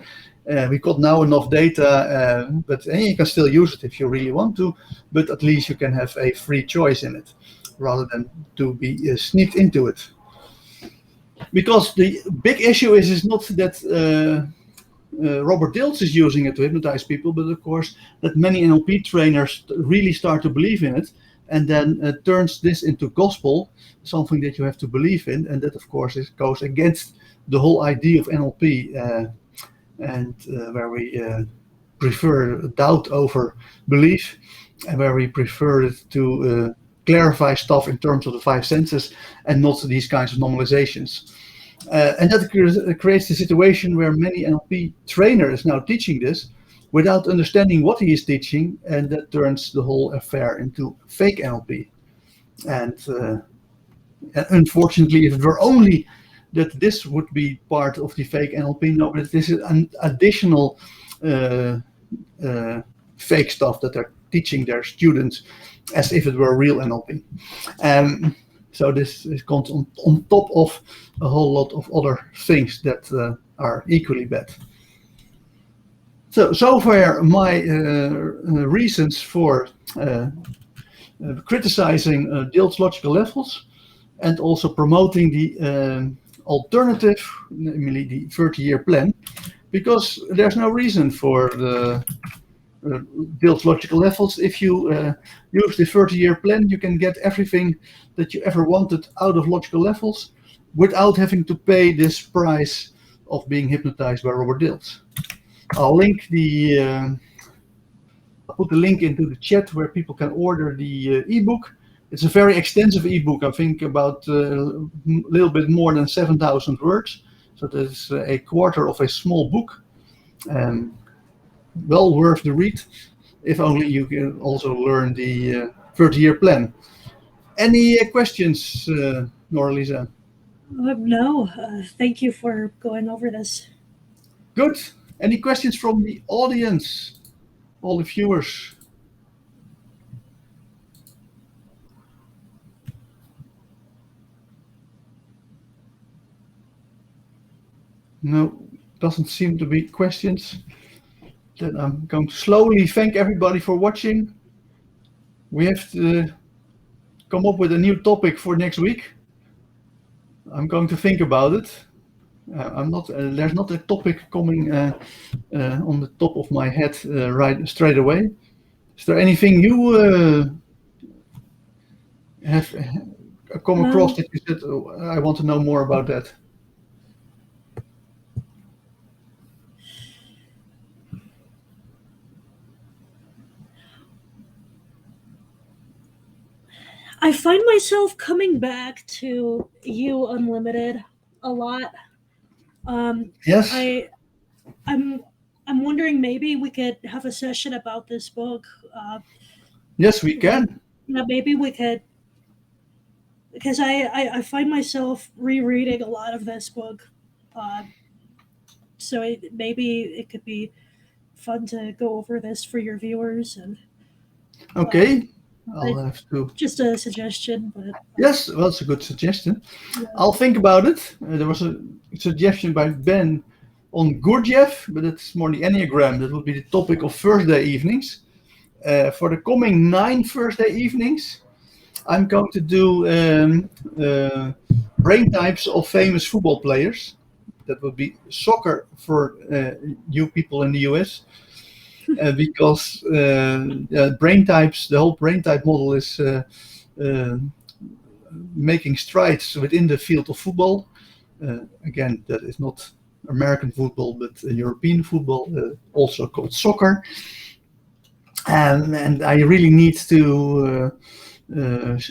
We got now enough data, but you can still use it if you really want to, but at least you can have a free choice in it rather than to be sneaked into it. Because the big issue is not that Robert Dilts is using it to hypnotize people, but of course that many NLP trainers really start to believe in it, and then turns this into gospel, something that you have to believe in, and that of course goes against the whole idea of NLP, and where we prefer doubt over belief, and where we prefer it to clarify stuff in terms of the five senses and not these kinds of normalizations. And that creates the situation where many NLP trainers now teaching this without understanding what he is teaching, and that turns the whole affair into fake NLP. And unfortunately, if it were only that this would be part of the fake NLP, no, but this is an additional fake stuff that they're teaching their students as if it were real NLP. So this comes on top of a whole lot of other things that are equally bad. So far my reasons for criticizing Dilts Logical Levels and also promoting the alternative, namely the 30-year plan, because there's no reason for the Dilts Logical Levels. If you use the 30-year plan, you can get everything that you ever wanted out of Logical Levels without having to pay this price of being hypnotized by Robert Dilts. I'll put the link into the chat where people can order the ebook. It's a very extensive ebook, I think about a little bit more than 7,000 words. So that's a quarter of a small book. Well worth the read, if only you can also learn the 30-year plan. Any questions, Nora-Lisa? No, thank you for going over this. Good. Any questions from the audience, all the viewers? No, doesn't seem to be questions. Then I'm going to slowly thank everybody for watching. We have to come up with a new topic for next week. I'm going to think about it. There's not a topic coming on the top of my head right straight away. Is there anything you have come across that you said, oh, I want to know more about that? I find myself coming back to You Unlimited a lot. Yes. I'm wondering maybe we could have a session about this book. Yes, we can. Maybe we could, because I find myself rereading a lot of this book. So maybe it could be fun to go over this for your viewers. And okay. I'll have to. Just a suggestion, but yes, well, it's a good suggestion. Yeah. I'll think about it. There was a suggestion by Ben on Gurdjieff, but it's more the Enneagram. That would be the topic of Thursday evenings. For the coming 9 Thursday evenings, I'm going to do brain types of famous football players. That would be soccer for you people in the US, because brain types, the whole brain type model is making strides within the field of football. Again, that is not American football, but European football, also called soccer. And I really need to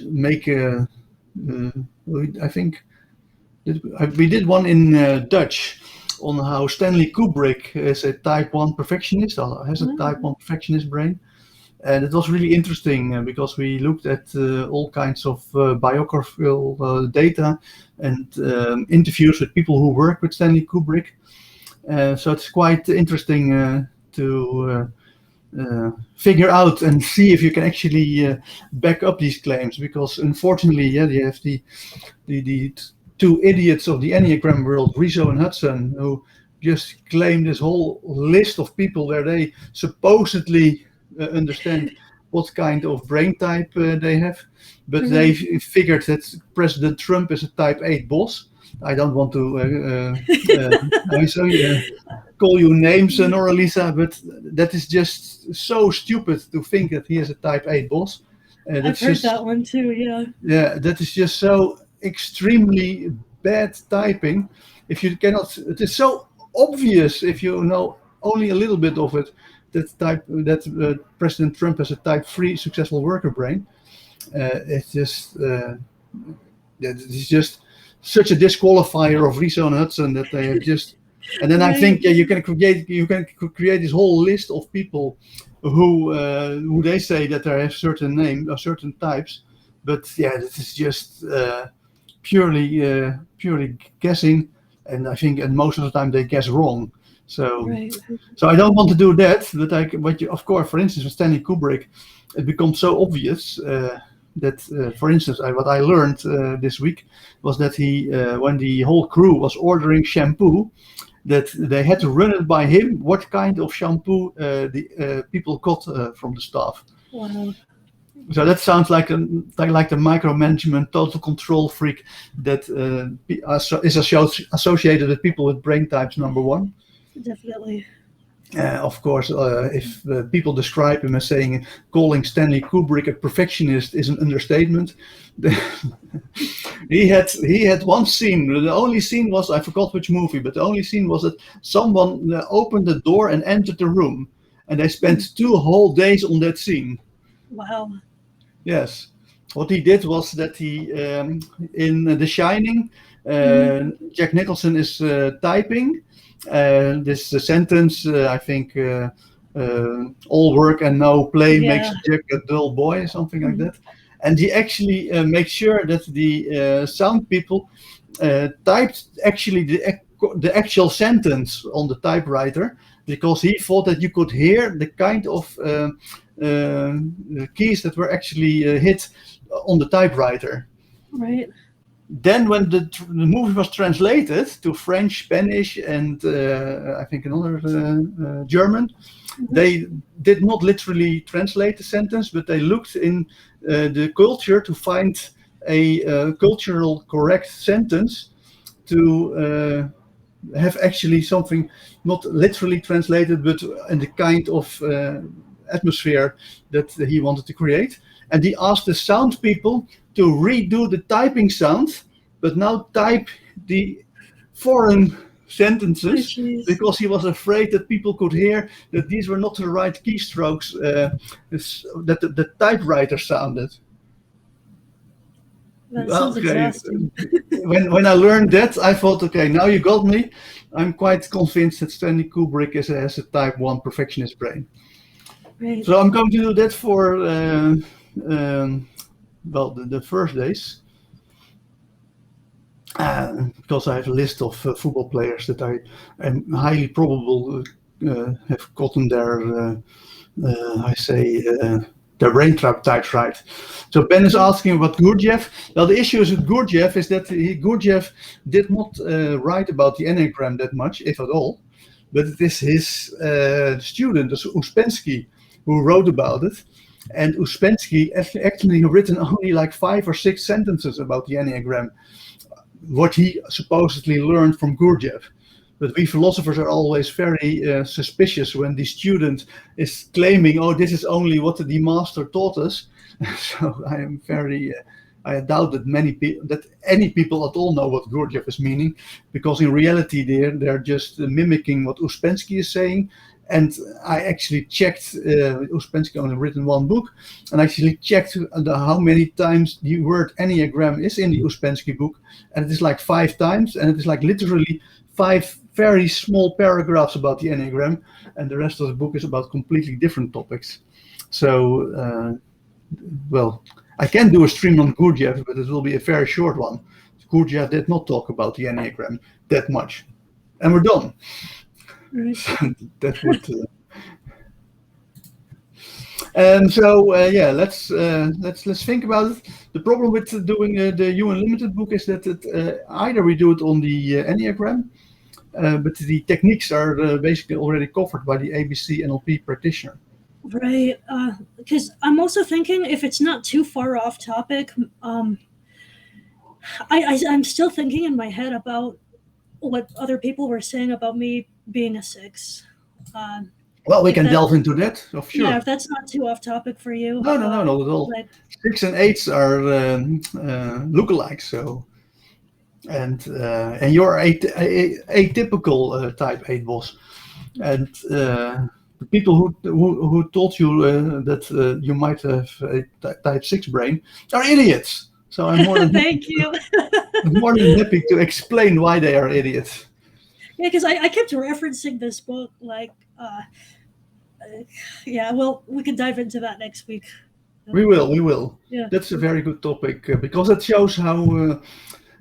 make a, I think we did one in Dutch on how Stanley Kubrick is a type 1 perfectionist, or has a type 1 perfectionist brain. And it was really interesting because we looked at all kinds of biographical data and interviews with people who work with Stanley Kubrick. So it's quite interesting to figure out and see if you can actually back up these claims, because unfortunately, you have the two idiots of the Enneagram world, Rizzo and Hudson, who just claim this whole list of people where they supposedly understand what kind of brain type they have, but they figured that President Trump is a type 8 boss. I don't want to call you names, Nora Lisa, but that is just so stupid to think that he is a type 8 boss. I've heard that one too, yeah. Yeah, that is just so extremely bad typing. If you cannot, it is so obvious if you know only a little bit of it, that President Trump has a type 3 successful worker brain. It's just such a disqualifier of Rizzo and Hudson that they have just. And then I think you can create this whole list of people who they say that they have certain names or certain types, but this is just purely guessing, and I think and most of the time they guess wrong. So I don't want to do that. But of course, for instance, with Stanley Kubrick, it becomes so obvious that, for instance, what I learned this week was that he, when the whole crew was ordering shampoo, that they had to run it by him what kind of shampoo the people got from the staff. Wow. So that sounds like the micromanagement, total control freak that is associated with people with brain types number 1. Definitely. Of course, if people describe him as calling Stanley Kubrick a perfectionist is an understatement. He had one scene. The only scene was, I forgot which movie, but the only scene was that someone opened the door and entered the room, and they spent 2 whole days on that scene. Wow. Yes. What he did was that he, in The Shining, Jack Nicholson is typing this sentence, I think, all work and no play makes Jack a dull boy, something like that. And he actually makes sure that the sound people typed actually the actual sentence on the typewriter, because he thought that you could hear the kind of keys that were actually hit on the typewriter. Right. Then when the movie was translated to French, Spanish, and I think another German, they did not literally translate the sentence, but they looked in the culture to find a cultural correct sentence to have actually something not literally translated, but in the kind of atmosphere that he wanted to create. And he asked the sound people to redo the typing sound, but now type the foreign sentences, because he was afraid that people could hear that these were not the right keystrokes that the typewriter sounded. That sounds exhausting. When I learned that, I thought, okay, now you got me. I'm quite convinced that Stanley Kubrick has a type 1 perfectionist brain. Right. So I'm going to do that for the first days, because I have a list of football players that I am highly probable have gotten their their brain types right. So Ben is asking about Gurdjieff. Well, the issue with Gurdjieff is that Gurdjieff did not write about the Enneagram that much, if at all, but it is his student, Uspensky, who wrote about it. And Ouspensky actually written only like 5 or 6 sentences about the Enneagram, what he supposedly learned from Gurdjieff. But we philosophers are always very suspicious when the student is claiming, oh, this is only what the master taught us. So I am very, I doubt that any people at all know what Gurdjieff is meaning, because in reality they're just mimicking what Ouspensky is saying. And I actually checked, Ouspensky only written 1 book, and I actually checked how many times the word Enneagram is in the Ouspensky book, and it is like 5 times, and it is like literally 5 very small paragraphs about the Enneagram, and the rest of the book is about completely different topics. So, well, I can do a stream on Gurdjieff, but it will be a very short one. Gurdjieff did not talk about the Enneagram that much. And we're done. Right. So that would... yeah, let's think about it. The problem with doing the U Unlimited book is that either we do it on the Enneagram, but the techniques are basically already covered by the ABC NLP practitioner. Right, because I'm also thinking if it's not too far off topic, I'm still thinking in my head about what other people were saying about me being a 6. Well, we can delve into that, sure. Yeah, if that's not too off topic for you. No, not at all. 6 and 8s are lookalikes, so. And you're atypical type 8 boss. And the people who told you that you might have a type 6 brain are idiots. So I'm more than thank you. I'm more than happy to explain why they are idiots. Yeah, because I kept referencing this book, like, yeah, well, we can dive into that next week. We will. Yeah. That's a very good topic because it shows how,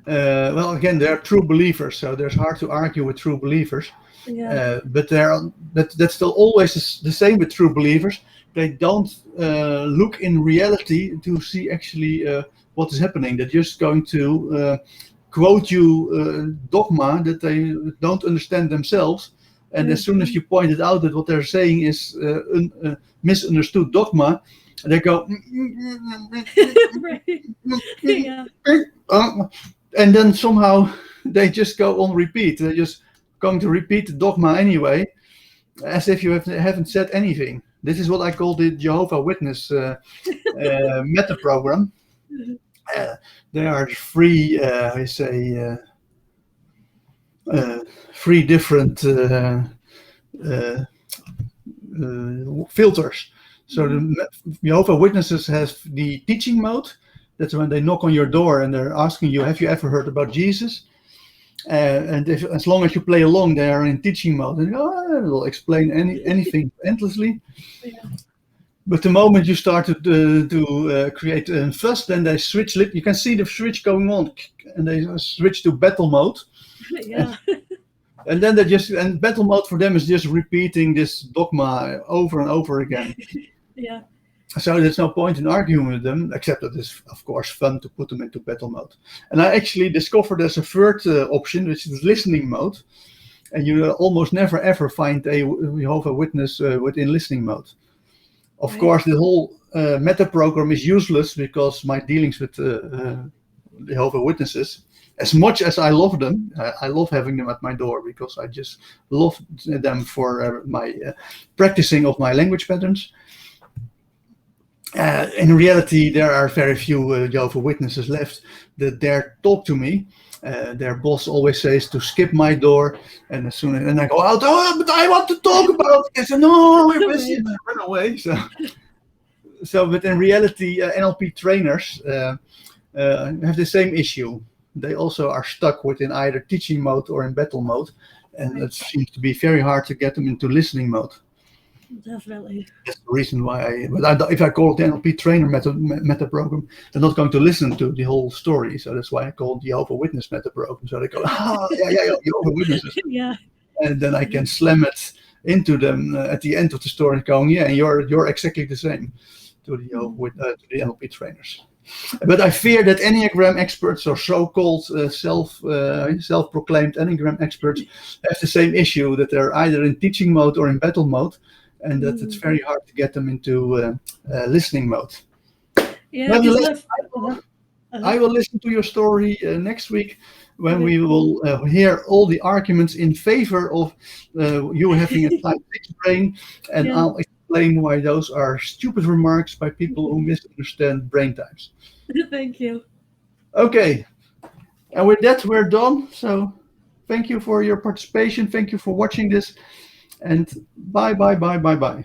well, again, they're true believers, so there's hard to argue with true believers. Yeah. But that's still always the same with true believers. They don't look in reality to see actually what is happening. They're just going to quote you dogma that they don't understand themselves. And as soon as you pointed out that what they're saying is misunderstood dogma, they go, Right. Yeah. And then somehow they just go on repeat. They're just going to repeat the dogma anyway, as if you haven't said anything. This is what I call the Jehovah Witness meta program. There are 3, I say, 3 different filters. So the Jehovah Witnesses have the teaching mode. That's when they knock on your door and they're asking you, have you ever heard about Jesus? And as long as you play along, they are in teaching mode. And they'll explain anything endlessly. Yeah. But the moment you start to create a fuss, then they switch. You can see the switch going on, and they switch to battle mode. Yeah. And then and battle mode for them is just repeating this dogma over and over again. Yeah. So there's no point in arguing with them, except that it's, of course, fun to put them into battle mode. And I actually discovered there's a third option, which is listening mode. And you almost never ever find a Jehovah Witness within listening mode. Of course, the whole meta program is useless because my dealings with Jehovah Witnesses, as much as I love them, I love having them at my door because I just love them for my practicing of my language patterns. In reality, there are very few Jehovah Witnesses left that dare talk to me. Their boss always says to skip my door, and as soon as I go out, but I want to talk about it. I say, no, we're busy, and I run away. But in reality, NLP trainers have the same issue. They also are stuck within either teaching mode or in battle mode, and it seems to be very hard to get them into listening mode. Definitely. That's the reason why if I call it the NLP trainer meta program, they're not going to listen to the whole story. So that's why I call it the Jehovah Witness meta program. So they go, Jehovah Witnesses. Yeah. And then I can slam it into them at the end of the story, going, yeah, you're exactly the same to the NLP trainers. But I fear that Enneagram experts or so-called self-proclaimed Enneagram experts have the same issue, that they're either in teaching mode or in battle mode. and that it's very hard to get them into listening mode. Yeah, Nonetheless, I will listen to your story next week when we will hear all the arguments in favor of you having a type 6 brain, and I'll explain why those are stupid remarks by people who misunderstand brain types. Thank you. Okay, and with that, we're done. So thank you for your participation. Thank you for watching this, and bye. Bye.